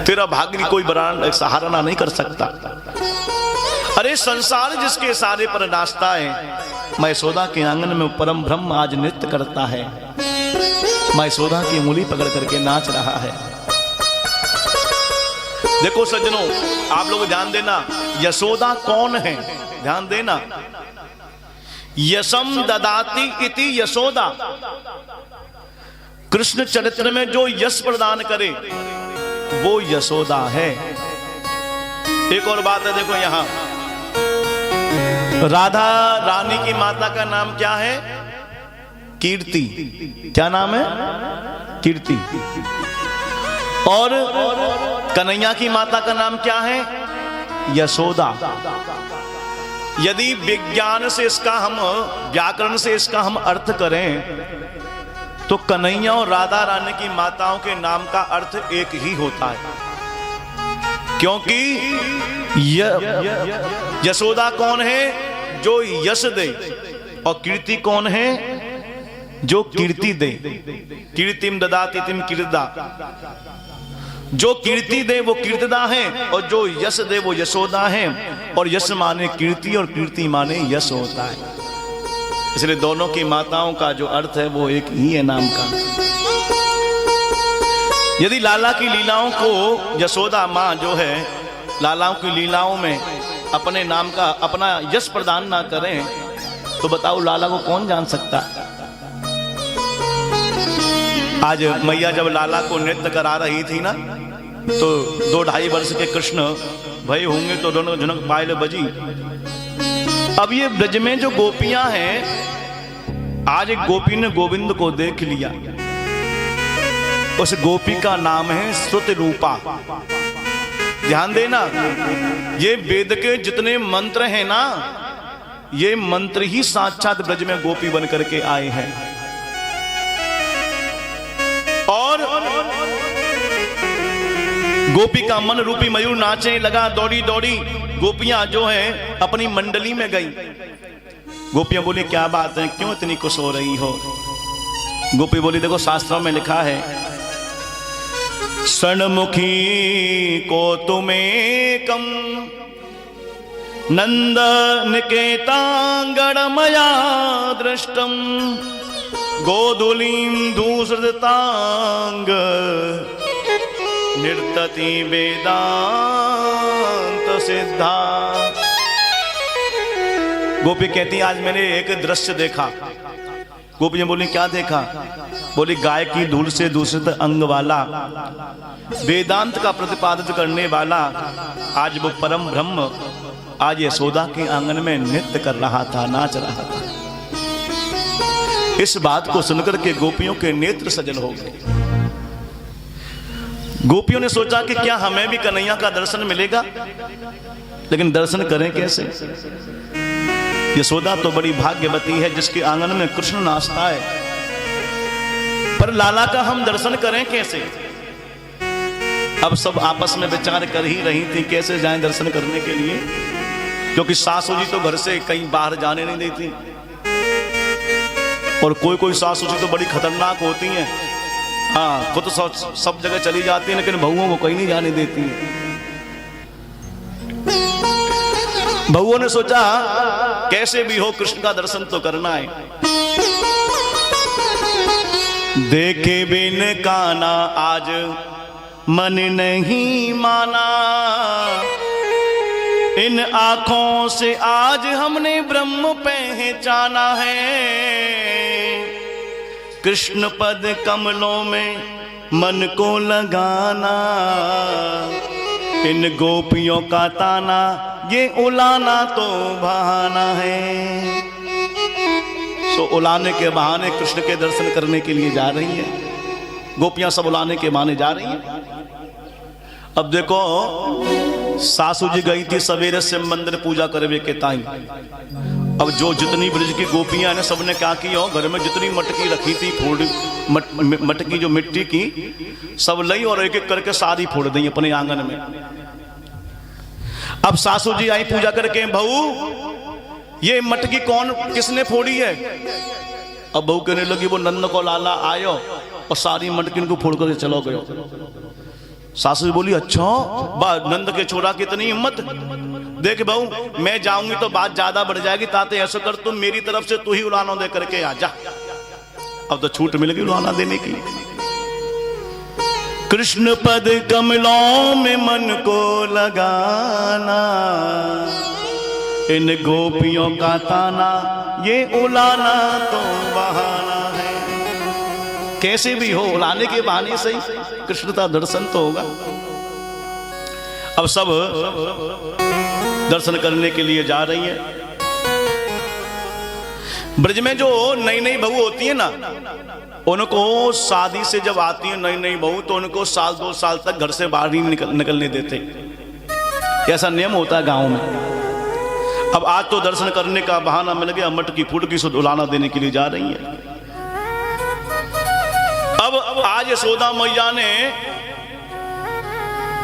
तेरा भाग्य कोई बड़ा सहारा नहीं कर सकता। अरे संसार जिसके सारे पर नाचता है, मैं यशोदा के आंगन में परम ब्रह्म आज नृत्य करता है, मैं यशोदा की उंगली पकड़ करके नाच रहा है। देखो सज्जनों, आप लोग ध्यान देना, यशोदा कौन है? ध्यान देना, यशम ददाती इति यशोदा, कृष्ण चरित्र में जो यश प्रदान करे वो यशोदा है। एक और बात है, देखो यहां राधा रानी की माता का नाम क्या है? कीर्ति। क्या नाम है? कीर्ति। और कन्हैया की माता का नाम क्या है? यशोदा। यदि विज्ञान से इसका हम, व्याकरण से इसका हम अर्थ करें तो कन्हैया और राधा रानी की माताओं के नाम का अर्थ एक ही होता है, क्योंकि यशोदा कौन है? जो यश दे, और कीर्ति कौन है? जो कीर्ति दे। कीर्तिम ददाति तिम कीर्तिदा, जो कीर्ति दे वो कीर्तिदा है, और जो यश दे वो यशोदा है। और यश माने कीर्ति और कीर्ति माने यश होता है, इसलिए दोनों की माताओं का जो अर्थ है वो एक ही है नाम का। यदि लाला की लीलाओं को यशोदा माँ जो है लालाओं की लीलाओं में अपने नाम का अपना यश प्रदान ना करें तो बताओ लाला को कौन जान सकता? आज मैया जब लाला को नृत्य करा रही थी ना, तो 2-2.5 वर्ष के कृष्ण भाई होंगे तो दोनों झुनक पायल बजी। अब ये ब्रज में जो गोपियां हैं, आज एक गोपी ने गोविंद को देख लिया, उस गोपी का नाम है श्रुति रूपा। ध्यान देना, ये वेद के जितने मंत्र हैं ना, ये मंत्र ही साक्षात ब्रज में गोपी बन करके आए हैं। और गोपी का मन रूपी मयूर नाचने लगा, दौड़ी दौड़ी गोपियां जो है अपनी मंडली में गई। गोपियां बोली क्या बात है, क्यों इतनी खुश हो रही हो? गोपी बोली देखो शास्त्रों में लिखा है, षण्मुखी को तुमेकम नंद निकेतांगणमया दृष्टम गोधुलीं दूसृतांग निर्तति वेदांत सिद्धा। गोपी कहती आज मैंने एक दृश्य देखा। गोपी ने बोली क्या देखा? बोली गाय की धूल से दूषित अंग वाला, वेदांत का प्रतिपादित करने वाला आज वो परम ब्रह्म आज यशोदा के आंगन में नृत्य कर रहा था, नाच रहा था। इस बात को सुनकर के गोपियों के नेत्र सजल हो गए। गोपियों ने सोचा कि क्या हमें भी कन्हैया का दर्शन मिलेगा, लेकिन दर्शन करें कैसे? यशोदा तो बड़ी भाग्यवती है जिसके आंगन में कृष्ण नाचता है, पर लाला का हम दर्शन करें कैसे? अब सब आपस में विचार कर ही रही थी कैसे जाएं दर्शन करने के लिए, क्योंकि सासू जी तो घर से कहीं बाहर जाने नहीं देती, और कोई कोई सासू जी तो बड़ी खतरनाक होती हैं। हाँ, खुद तो सब जगह चली जाती है, लेकिन बहुओं को कहीं नहीं जाने देती है। बहुओं ने सोचा कैसे भी हो कृष्ण का दर्शन तो करना है। देखे बिन काना आज मन नहीं माना, इन आंखों से आज हमने ब्रह्म पहचाना है। कृष्ण पद कमलों में मन को लगाना, इन गोपियों का ताना ये उलाना तो बहाना है। सो उलाने के बहाने कृष्ण के दर्शन करने के लिए जा रही है गोपियां, सब उलाने के बहाने जा रही हैं। अब देखो सासू जी गई थी सवेरे से मंदिर पूजा करवे के ताई। अब जो जितनी ब्रज की गोपियां ने सबने क्या किया, घर में जितनी मटकी रखी थी मटकी जो मिट्टी की सब लई और एक एक करके सारी फोड़ दी अपने आंगन में। अब सासू जी आई पूजा करके, बहू ये मटकी कौन किसने फोड़ी है? अब बहू कहने लगी वो नंद को लाला आयो और सारी मटकी को फोड़ करके चलो गयो। सासू बोली अच्छा नंद के छोरा की इतनी हिम्मत, देख बहू मैं जाऊंगी तो बात ज्यादा बढ़ जाएगी, ताते ऐसा कर तुम मेरी तरफ से तू ही उलाना दे करके आ जा। अब तो छूट मिल गई उलाना देने की। कृष्ण पद कमलों में मन को लगाना, इन गोपियों का ताना ये उलाना तो बहाना है। कैसे भी हो उलाने के बहाने से कृष्ण का दर्शन तो होगा। अब सब दर्शन करने के लिए जा रही है। ब्रज में जो नई नई बहू होती है ना, उनको शादी से जब आती है नई नई बहू तो उनको साल 2 साल तक घर से बाहर नहीं निकलने देते, ऐसा नियम होता है गांव में। अब आज तो दर्शन करने का बहाना मिल गया, मटकी फुटकी से उलाना देने के लिए जा रही है। अब आज यशोदा मैया ने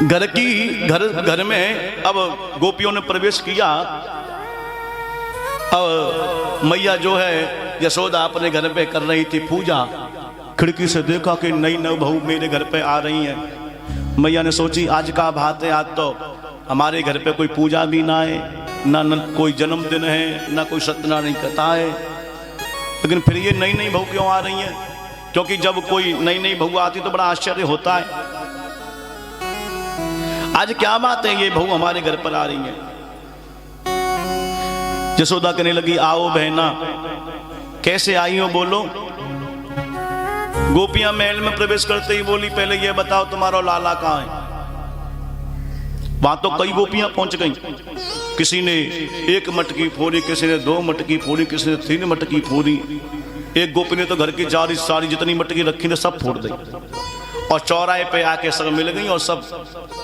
घर में अब गोपियों ने प्रवेश किया। अब मैया जो है यशोदा अपने घर पे कर रही थी पूजा, खिड़की से देखा कि नई नव बहू मेरे घर पे आ रही है। मैया ने सोची आज का बात है, आज तो हमारे घर पे कोई पूजा भी ना है, ना कोई जन्मदिन है, ना कोई सत्यनारायण कथा है, लेकिन फिर ये नई नई बहू क्यों आ रही है? क्योंकि जब कोई नई नई बहू आती तो बड़ा आश्चर्य होता है। आज क्या बात है ये बहू हमारे घर पर आ रही है? यशोदा कहने लगी आओ बहना, कैसे आई हो बोलो। गोपियां महल में प्रवेश करते ही बोली पहले ये बताओ तुम्हारा लाला कहाँ है? वहां तो कई गोपियां पहुंच गई, किसी ने 1 मटकी फोड़ी, किसी ने 2 मटकी फोड़ी, किसी ने 3 मटकी फोड़ी। एक गोपी ने तो घर की सारी जितनी मटकी रखी थी सब फोड़ दी और चौराहे पे आके सब मिल गई और सब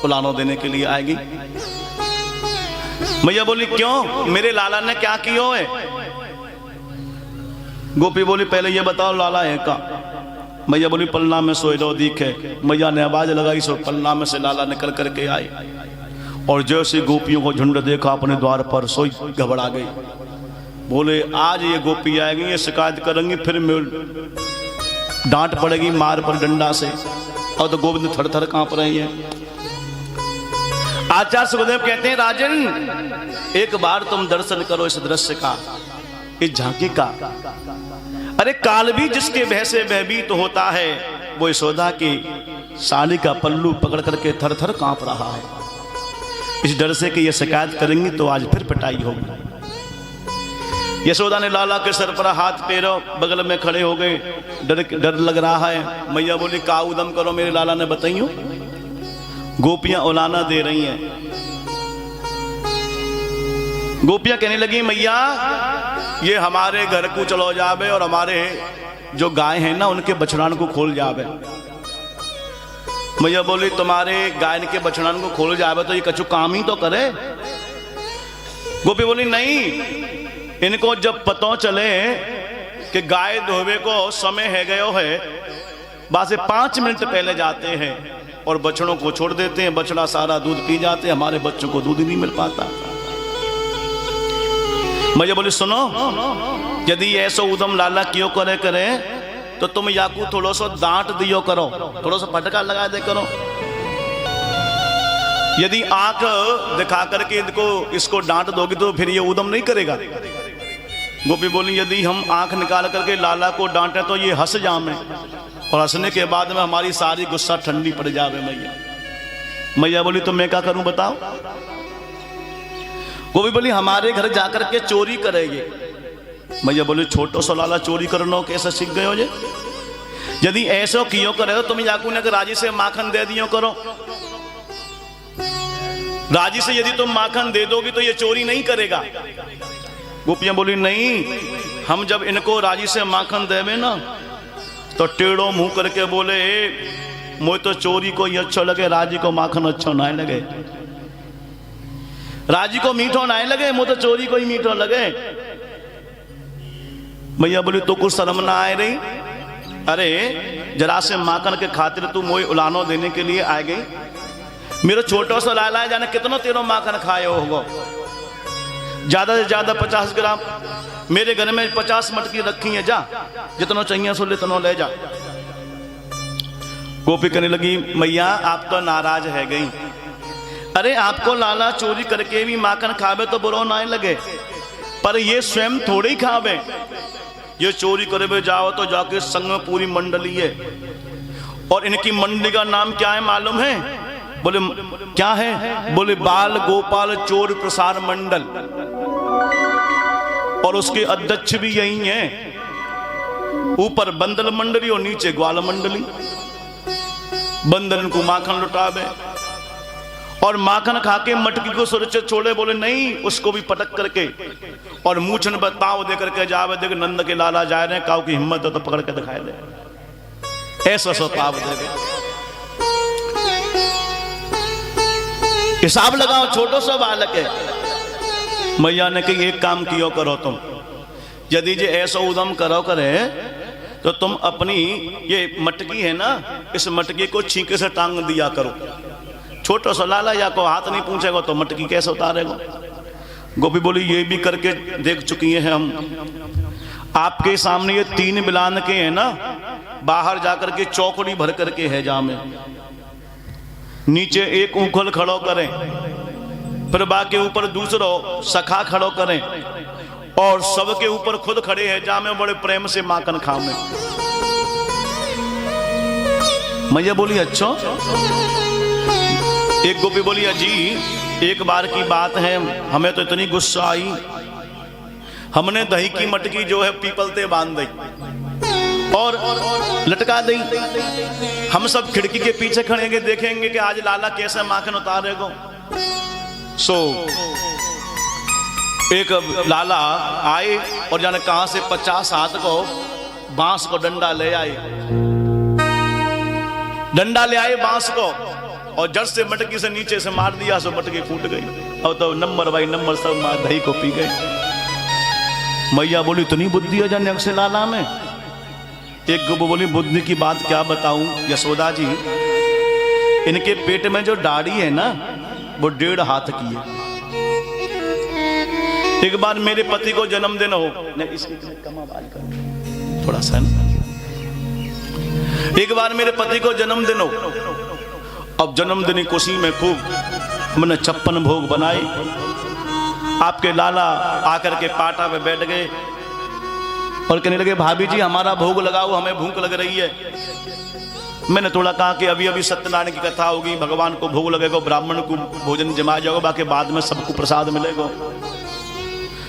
उलानो देने के लिए आएगी। मैया बोली क्यों, मेरे लाला ने क्या किया है? गोपी बोली पहले ये बताओ लाला है का? मैया बोली पलना में सोए रो दिखे। मैया ने आवाज लगाई, सो पलना में से लाला निकल करके आए और जैसे गोपियों को झुंड देखा अपने द्वार पर, सोई घबरा गई। बोले आज ये गोपी आएगी, ये शिकायत करेंगी, फिर डांट पड़ेगी मार पर डंडा से। और तो गोविंद थर थर कांप रही है। आचार्य सुखदेव कहते हैं राजन एक बार तुम दर्शन करो इस दृश्य का, इस झांकी का। अरे काल भी जिसके भय से भयभीत होता है वो यशोदा की साड़ी का पल्लू पकड़ करके थर थर कांप रहा है, इस डर से कि ये शिकायत करेंगी तो आज फिर पिटाई होगी। यशोदा ने लाला के सर पर हाथ पैरों बगल में खड़े हो गए, डर लग रहा है। मैया बोली का उदम करो, मेरे लाला ने बताइयो। गोपियां उलाना दे रही हैं। गोपियां कहने लगी मैया ये हमारे घर को चलो जावे और हमारे जो गाय हैं ना उनके बछड़ान को खोल जावे। मैया बोली तुम्हारे गाय के बछड़ान को खोल जावे तो ये कछु काम ही तो करे। गोपी बोली नहीं, इनको जब पता चले कि गाय धोवे को समय है गयो है, बस 5 मिनट पहले जाते हैं और बछड़ों को छोड़ देते हैं, बछड़ा सारा दूध पी जाते हैं, हमारे बच्चों को दूध ही नहीं मिल पाता। मैया बोली सुनो, यदि ऐसा उदम लाला क्यों करे तो तुम याकू थोड़ा सा डांट दियो करो, थोड़ा सा फटका लगा दे करो। यदि आंख दिखा करके इसको डांट दोगे तो फिर ये उदम नहीं करेगा। गोपी बोली यदि हम आंख निकाल करके लाला को डांटे तो ये हंस जामे और हंसने के बाद में हमारी सारी गुस्सा ठंडी पड़ जावे। मैया बोली तो मैं क्या करूं बताओ। गोपी बोली हमारे घर जाकर के चोरी करेंगे। मैया बोली छोटो सा लाला चोरी करना कैसे सीख गए हो जे? यदि ऐसा कियो करे तो तुम जाकू ने राजी से माखन दे दियो करो। राजी से यदि तुम माखन दे दोगी तो ये चोरी नहीं करेगा। गोपियां बोली नहीं, हम जब इनको राजी से माखन देवे ना तो टेढ़ो मुंह करके बोले मुझे तो चोरी को ही अच्छा लगे, राजी को माखन अच्छा ना लगे। राजी को मीठो ना लगे, मुझे तो चोरी को ही मीठो लगे। मैया बोली तो कुछ शर्म ना आए रही? अरे जरा से माखन के खातिर तू मोई उलानो देने के लिए आ गई। मेरा छोटा सा लाला है, जाने कितना तेरो माखन खाए होगा। ज्यादा से ज्यादा 50 ग्राम। मेरे घर में 50 मटकी रखी है, जा जितना चाहिए सो ले तनो ले जा। गोपी कहने लगी मैया आप तो नाराज है गई। अरे आपको लाला चोरी करके भी माखन खावे तो बुरा ना लगे, पर ये स्वयं थोड़ी खावे। ये चोरी करे जाओ तो जाके संग में पूरी मंडली है, और इनकी मंडली का नाम क्या है मालूम है? बोले क्या है? बोले बाल गोपाल चोर प्रसार मंडल, और उसके अध्यक्ष भी यही हैं। ऊपर बंदल मंडली और नीचे ग्वाल मंडली। बंदर इनको माखन लुटावे और माखन खाके मटकी को सुरक्षित छोड़े। बोले नहीं, उसको भी पटक करके और मूछन बताओ दे करके जावे। देख नंद के लाला जा रहे हैं, काऊ की हिम्मत हो तो पकड़ के दिखाए दे। ऐसा सो पाव देवे। हिसाब लगाओ, छोटो सा बालक है। मैया ने कही एक काम कियो करो तुम, यदि जे ऐसा उदम करो करे तो तुम अपनी ये मटकी है ना, इस मटकी को छींके से टांग दिया करो। छोटा सा लाला या को हाथ नहीं पूछेगा तो मटकी कैसे उतारेगा? गोपी बोली ये भी करके देख चुकी हैं हम। आपके सामने ये 3 बिलान के हैं ना, बाहर जाकर के चौकड़ी भर करके है जामे, नीचे एक उखल खड़ो करें, फिर बाकी ऊपर दूसरो सखा खड़ो करें, और सबके ऊपर खुद खड़े हैं जामे, बड़े प्रेम से माखन खावे। मैया बोली अच्छा। एक गोपी बोली अजी एक बार की बात है, हमें तो इतनी गुस्सा आई, हमने दही की मटकी जो है पीपलते बांध दी और लटका दी। हम सब खिड़की के पीछे खड़ेंगे, देखेंगे कि आज लाला कैसे माखन उतारेगा। सो एक लाला आए और जाने कहां से 50 हाथ को बांस को डंडा ले आए, डंडा ले आए बांस को, और जड़ से मटकी से नीचे से मार दिया। सो मटकी फूट गई और तो नंबर बाई नंबर सब मार दही को पी गए। मैया बोली इतनी बुद्धि है जाने से लाला में। एक गोपी बोली बुद्धि की बात क्या बताऊं यशोदा जी, इनके पेट में जो दाढ़ी है ना वो 1.5 हाथ की है। एक बार मेरे पति को जन्मदिन हो, थोड़ा सा एक बार मेरे पति को जन्मदिन हो, अब जन्मदिन की खुशी में खूब हमने 56 भोग बनाए। आपके लाला आकर के पाटा पे बैठ गए और कहने लगे भाभी जी हमारा भोग लगाओ, हमें भूख लग रही है। मैंने थोड़ा कहा कि अभी अभी सत्यनारायण की कथा होगी, भगवान को भोग लगेगा, ब्राह्मण को भोजन जमा जाएगा, बाकी बाद में सबको प्रसाद मिलेगा।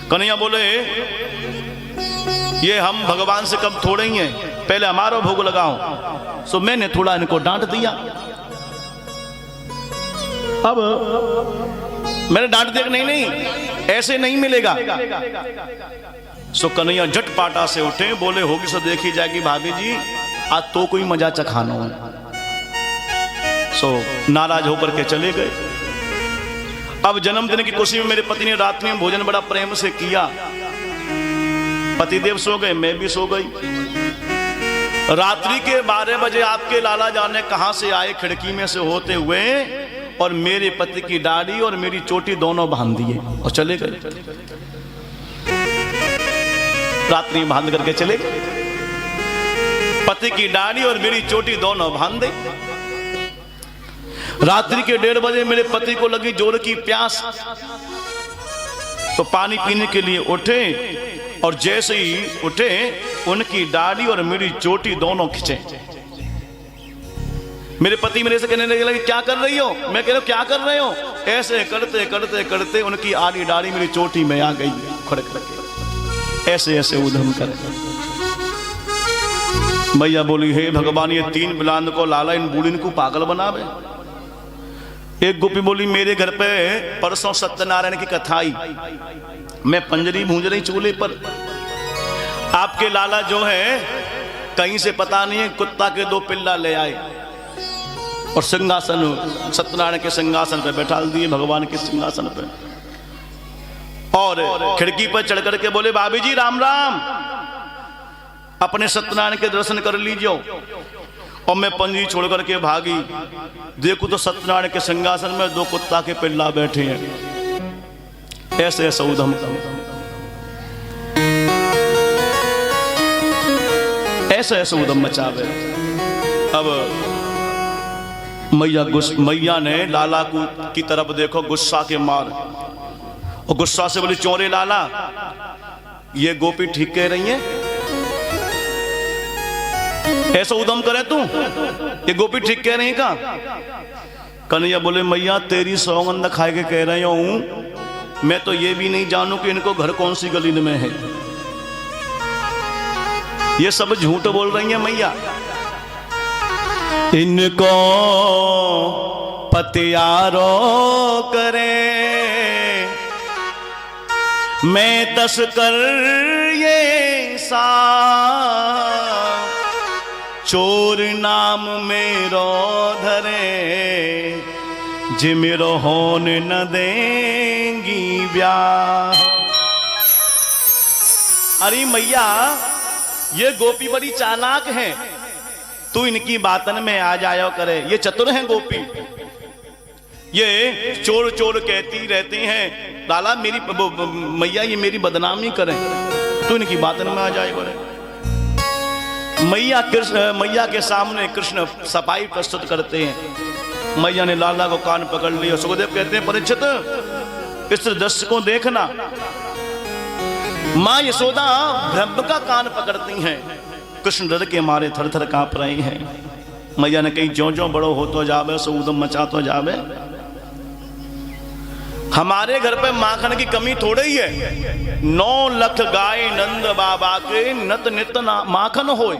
कन्हैया बोले ये हम भगवान से कम थोड़े ही हैं, पहले हमारा भोग लगाओ। सो मैंने थोड़ा इनको डांट दिया। अब मैंने डांट दिया नहीं नहीं ऐसे नहीं मिलेगा। सो कन्हैया झट पाटा से उठे, बोले होगी सो देखी जाएगी भाभी जी, आज तो कोई मजा चखाना है। सो नाराज होकर के चले गए। अब जन्मदिन की खुशी में मेरे पति ने रात्रि में भोजन बड़ा प्रेम से किया। पतिदेव सो गए, मैं भी सो गई। रात्रि के 12 बजे आपके लाला जाने कहां से आए, खिड़की में से होते हुए, और मेरे पति की दाढ़ी और मेरी चोटी दोनों बांध दिए और चले गए। रात्रि में बांध करके चले गए। पति की दाढ़ी और मेरी चोटी दोनों बांध दी। रात्रि के 1:30 बजे मेरे पति को लगी जोर की प्यास, तो पानी पीने के लिए उठे, और जैसे ही उठे उनकी दाढ़ी और मेरी चोटी दोनों खींचे। मेरे पति मेरे से कहने लगे क्या कर रही हो? मैं कह रहा हूं क्या कर रहे हो? ऐसे करते करते करते उनकी आधी दाढ़ी मेरी चोटी में आ गई, खड़क करके ऐसे ऐसे उधम कर। मैया बोली हे भगवान ये 3 बिलान को लाला इन बूढ़ी को पागल बनावे। एक गोपी बोली मेरे घर पे परसों सत्यनारायण की कथा आई, मैं पंजरी भूंज रही चूल्हे पर, आपके लाला जो है कहीं से पता नहीं है कुत्ता के 2 पिल्ला ले आए और सिंहासन सत्यनारायण के सिंहासन पे बैठा दिए, भगवान के सिंहासन पे, और खिड़की पर चढ़ करके बोले भाभी जी राम राम, अपने सत्यनारायण के दर्शन कर लीजिए। और मैं पंजरी छोड़ करके भागी, देखो तो सत्यनारायण के सिंहासन में 2 कुत्ता के पिल्ला बैठे हैं। ऐसे ऐसे उधम ऐसे ऐसे उधम मचावे। अब मैया ने लाला की तरफ देखो गुस्सा के मार, और गुस्सा से बोली, चोरे लाला, ये गोपी ठीक कह रही है? ऐसा उदम करे तू, ये गोपी ठीक कह रही है का? कन्हैया बोले, मैया तेरी सौगंध खाए के कह रही हूं, मैं तो ये भी नहीं जानू कि इनको घर कौन सी गली में है। ये सब झूठ बोल रही है मैया। इनको पतियारो करे, मैं तस्कर ये सा, चोर नाम मेरो धरे, जिमेरो होन न देंगी ब्याह। अरे मैया, ये गोपी बड़ी चालाक है, तू इनकी बातन में आ जाया करे। ये चतुर हैं गोपी, ये चोर चोर कहती रहती हैं, लाला मेरी मैया ये मेरी बदनामी करें, तू इनकी बातन में आ जाया करे। मैया के सामने कृष्ण सफाई प्रस्तुत करते हैं। मैया ने लाला को कान पकड़ लिया। सुखदेव कहते हैं, परीक्षित इस दृश्य को देखना। माँ यशोदा ब्रह्म का कान पकड़ती हैं, कृष्ण डर के मारे थर थर कांप रहे हैं। मैया ने कहीं ज्यों ज्यों बड़ो हो तो जावे, सो उदम मचा तो जावे। हमारे घर पे माखन की कमी थोड़ी ही है। 9 लाख गाय नंद बाबा के नत नित माखन होए।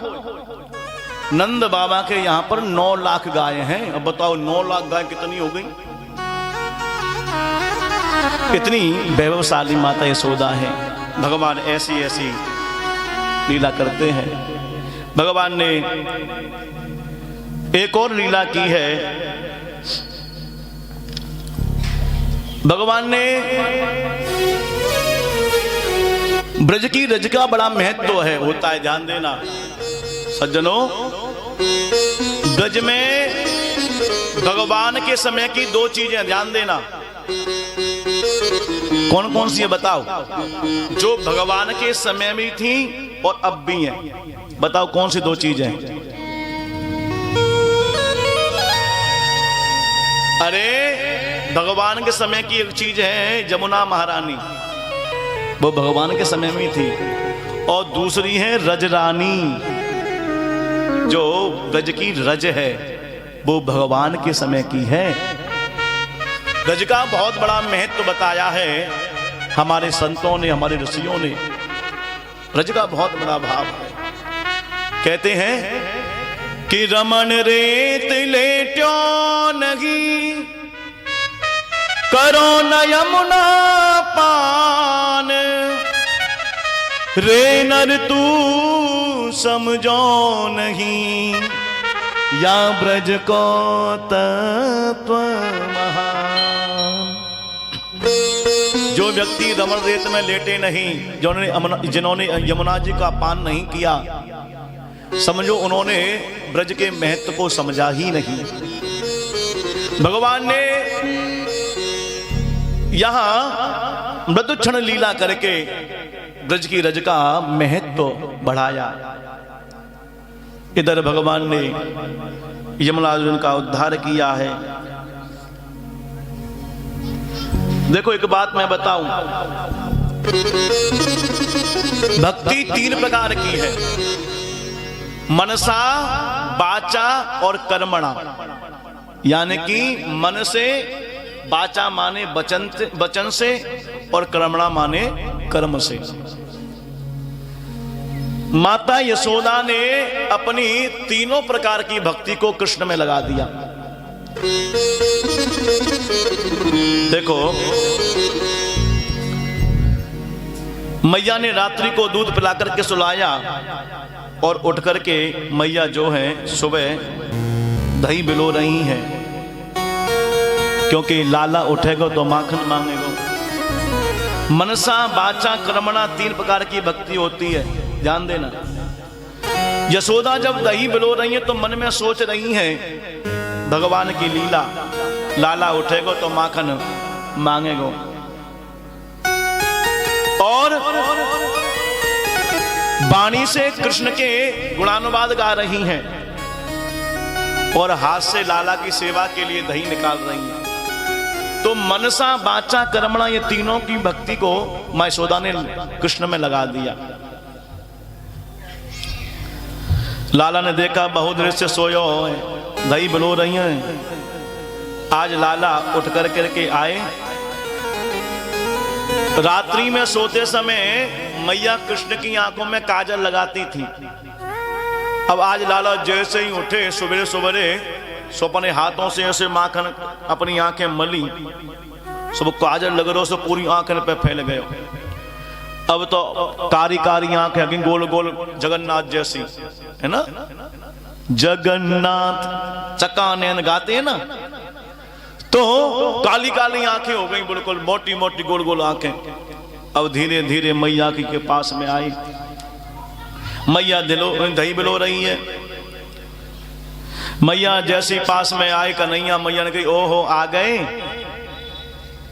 नंद बाबा के यहाँ पर 9 लाख गाय हैं। अब बताओ 9 लाख गाय कितनी हो गई? कितनी वैभवशाली माता यशोदा है। भगवान ऐसी ऐसी लीला करते हैं। भगवान ने एक और लीला की है। भगवान ने ब्रज की रज का बड़ा महत्व है, होता है, ध्यान देना सज्जनों। ब्रज में भगवान के समय की 2 चीजें ध्यान देना। कौन कौन सी है बताओ? जो भगवान के समय में थी और अब भी हैं। बताओ कौन सी 2 चीजें? अरे भगवान के समय की एक चीज है जमुना महारानी, वो भगवान के समय में थी। और दूसरी है रजरानी, जो ब्रज की रज है वो भगवान के समय की है। रज का बहुत बड़ा महत्व बताया है हमारे संतों ने, हमारे ऋषियों ने। रज का बहुत बड़ा भाव है। कहते हैं कि रमन रेत लेट्यो नहीं, करो न यमुना पान, रे नर तू समझो नहीं, या ब्रज को तत्व महान। जो व्यक्ति रमण रेत में लेटे नहीं, जिन्होंने यमुना जी का पान नहीं किया, समझो उन्होंने ब्रज के महत्व को समझा ही नहीं। भगवान ने यहां मृदुक्षण लीला करके ब्रज की रज का महत्व बढ़ाया। इधर भगवान ने यमलार्जुन का उद्धार किया है। देखो एक बात मैं बताऊं, भक्ति 3 प्रकार की है, मनसा, वाचा और कर्मणा। यानी कि मन से, वाचा माने वचन से, और कर्मणा माने कर्म से। माता यशोदा ने अपनी 3 प्रकार की भक्ति को कृष्ण में लगा दिया। देखो मैया ने रात्रि को दूध पिलाकर के सुलाया, और उठ करके मैया जो है सुबह दही बिलो रही हैं, क्योंकि लाला उठेगा तो माखन मांगेगा। मनसा, वाचा, कर्मणा 3 प्रकार की भक्ति होती है, ध्यान देना। यशोदा जब दही बिलो रही है तो मन में सोच रही है भगवान की लीला, लाला उठेगा तो माखन मांगेगा। और वाणी से कृष्ण के गुणानुवाद गा रही हैं। और हाथ से लाला की सेवा के लिए दही निकाल रही हैं। तो मनसा वाचा कर्मणा ये तीनों की भक्ति को मां यशोदा ने कृष्ण में लगा दिया। लाला ने देखा बहुत देर से सोयो है, दही बिलो रही हैं। आज लाला उठ करके आए। रात्रि में सोते समय मैया कृष्ण की आंखों में काजल लगाती थी। अब आज लाला जैसे ही उठे सवेरे सवेरे सो अपने हाथों से ऐसे माखन अपनी आंखें मली, सब काजल लग रहा, सब पूरी आंखें पे फैल गए। अब तो कारी कारी आंखें गोल गोल जगन्नाथ जैसी है ना, जगन्नाथ चकानयन गाते हैं ना, तो काली काली आंखें हो गई, बिल्कुल मोटी मोटी गोल गोल आंखें। अब धीरे धीरे मैया के पास में आई। मैया दही बिलो रही है। मैया जैसी पास में आई कन्हैया, मैया ने कही ओहो आ गए।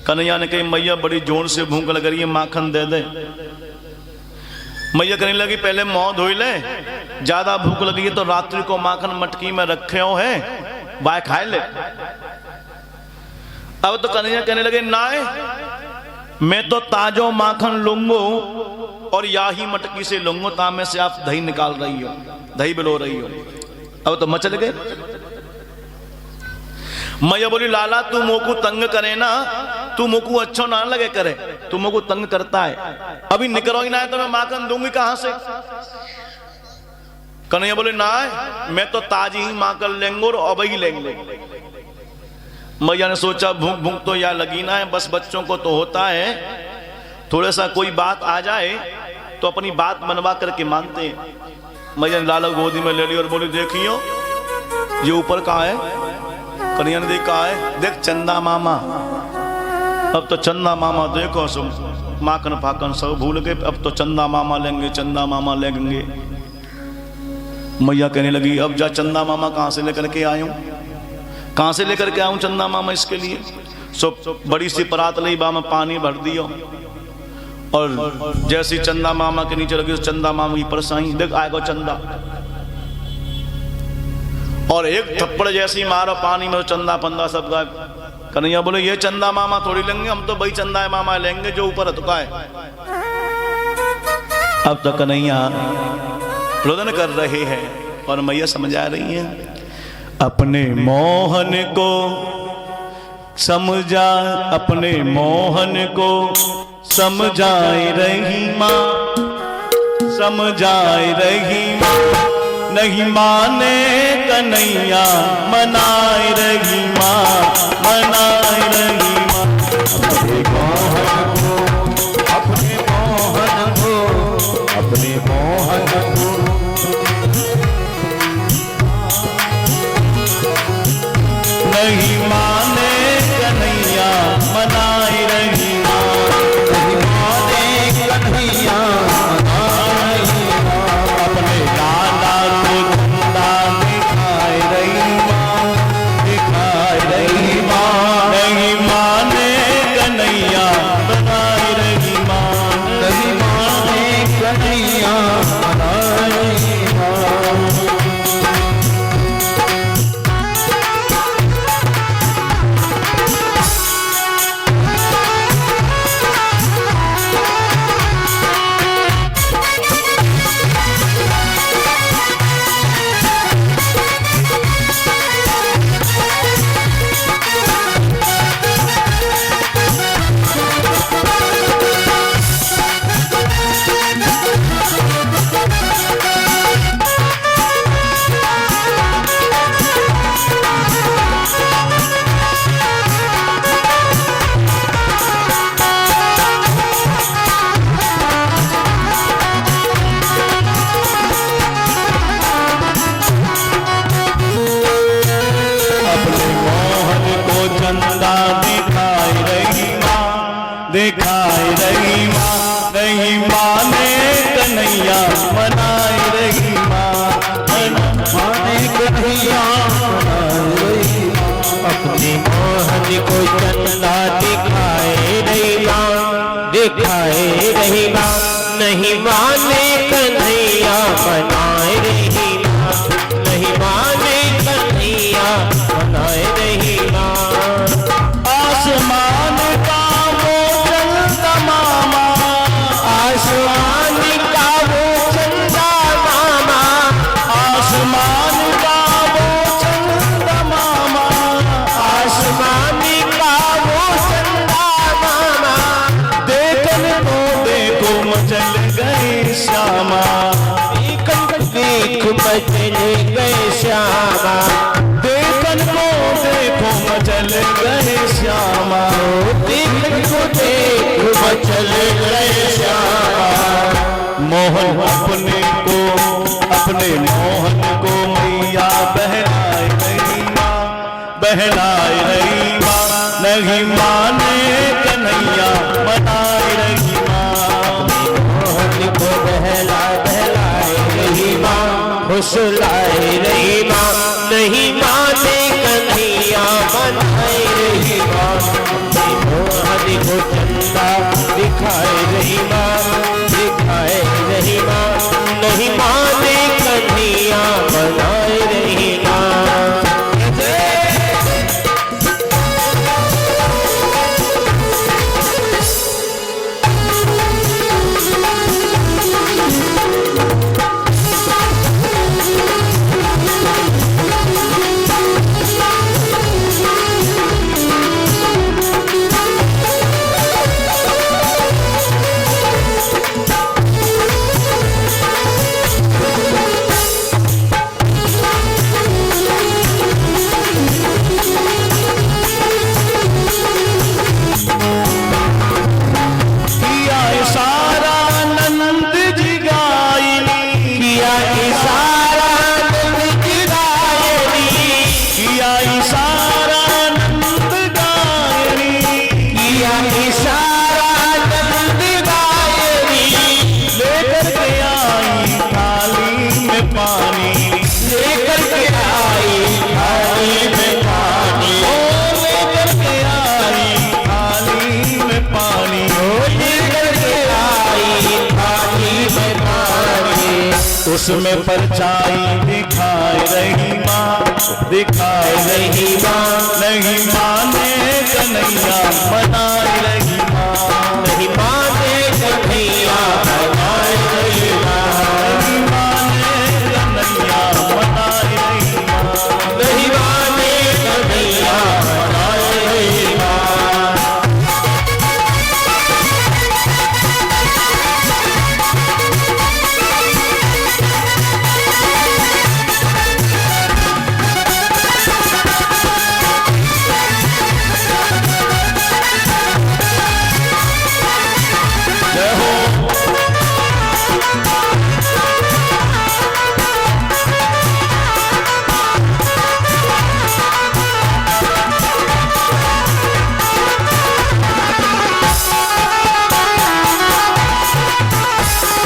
कन्हैया ने कही मैया बड़ी जोर से भूख लग रही है, माखन दे दे। मैया कहने लगी पहले मुंह धोई ले, ज्यादा भूख लगी है तो रात्रि को माखन मटकी में रखे हो है, बाय खाए ले। अब तो कन्हैया कहने लगे ना, मैं तो ताजो माखन लूंगो और या ही मटकी से लूंगो, ता में से आप दही निकाल रही हो, दही बिलो रही हो। अब तो मचल गए। मैया बोली लाला तू मोकू तंग करे ना, तू मोकू अच्छो ना लगे करे, तू मोकू तंग करता है, अभी निकलो ही ना है तो मैं माखन दूंगी कहां से। कन्हैया बोले ना, मैं तो ताजी ही माखन लेंगे और अब ही लेंगे। मैया ने सोचा भूख भूख तो या लगी ना है, बस बच्चों को तो होता है, थोड़ा सा कोई बात आ जाए तो अपनी बात मनवा करके मानते हैं। मैया ने लाला गोदी में ले ली और बोली देखियो ये ऊपर कहा है। कन्हैया ने देखा है, देख चंदा मामा। अब तो चंदा मामा देखो सब माखन फाकन सब भूल गए, अब तो चंदा मामा लेंगे, चंदा मामा लेंगे। मैया कहने लगी अब जा चंदा मामा कहां से लेकर के आयूं, कहां से लेकर के आऊं चंदा मामा इसके लिए। सब बड़ी सी परात ली, बा में पानी भर दियो और जैसी चंदा मामा के नीचे लगी चंदा मामा की परसाई, देख आएगा चंदा, और एक थप्पड़ जैसी मारो पानी में चंदा पंदा सब गायब। कन्हैया बोले ये चंदा मामा थोड़ी लेंगे, हम तो भाई चंदा मामा लेंगे जो ऊपर है। अब तो कन्हैया रोदन कर रहे हैं और मैया समझा रही है, अपने मोहन को समझा, अपने मोहन को समझाए रही माँ, समझाए रही माँ, नहीं माने कन्हैया मनाए रही माँ, मनाए रही माँ। अपने मोहन को, अपने मोहन को, अपने मोहन को नहीं माने कन्हैया मनाए रही माँ, नहीं माने कन्हैया मनाए रही माँ। अपने लाला को चंदा दिखाए रही माँ, दिखाए रही माँ, नहीं माने कन्हैया मनाए रही माँ, नहीं माने कन्हैया मनाए रही माँ। दिखाए रही माँ, नहीं माने कन्हैया मनाए रही माँ, माने कन्हैया मनाए रही माँ। अपने मोहन को चंदा दिखाए रही माँ, दिखाए रही माँ, नहीं माने कन्हैया मनाए रही माँ, नहीं माने कन्हैया मचल गए श्यामा, देखन को देखो मचल गए श्यामा, देखन को देखो मचल गए श्यामा। मोहन अपने को, अपने मोहन को मैया बहलाए रही माँ, बहलाए रही माँ, नहीं माने कन्हैया मनाए रही माँ। मोहन को बहला बहलाए रही माँ, फुसलाए रही माँ, नहीं माने कन्हैया मनाए रही माँ। मोहन को चंदा दिखाए रही माँ, दिखाए रही माँ, नहीं माने कन्हैया मनाए रही माँ। उसमें परछाई दिखाए रही माँ, दिखाए रही माँ, नहीं माने कन्हैया मनाए रही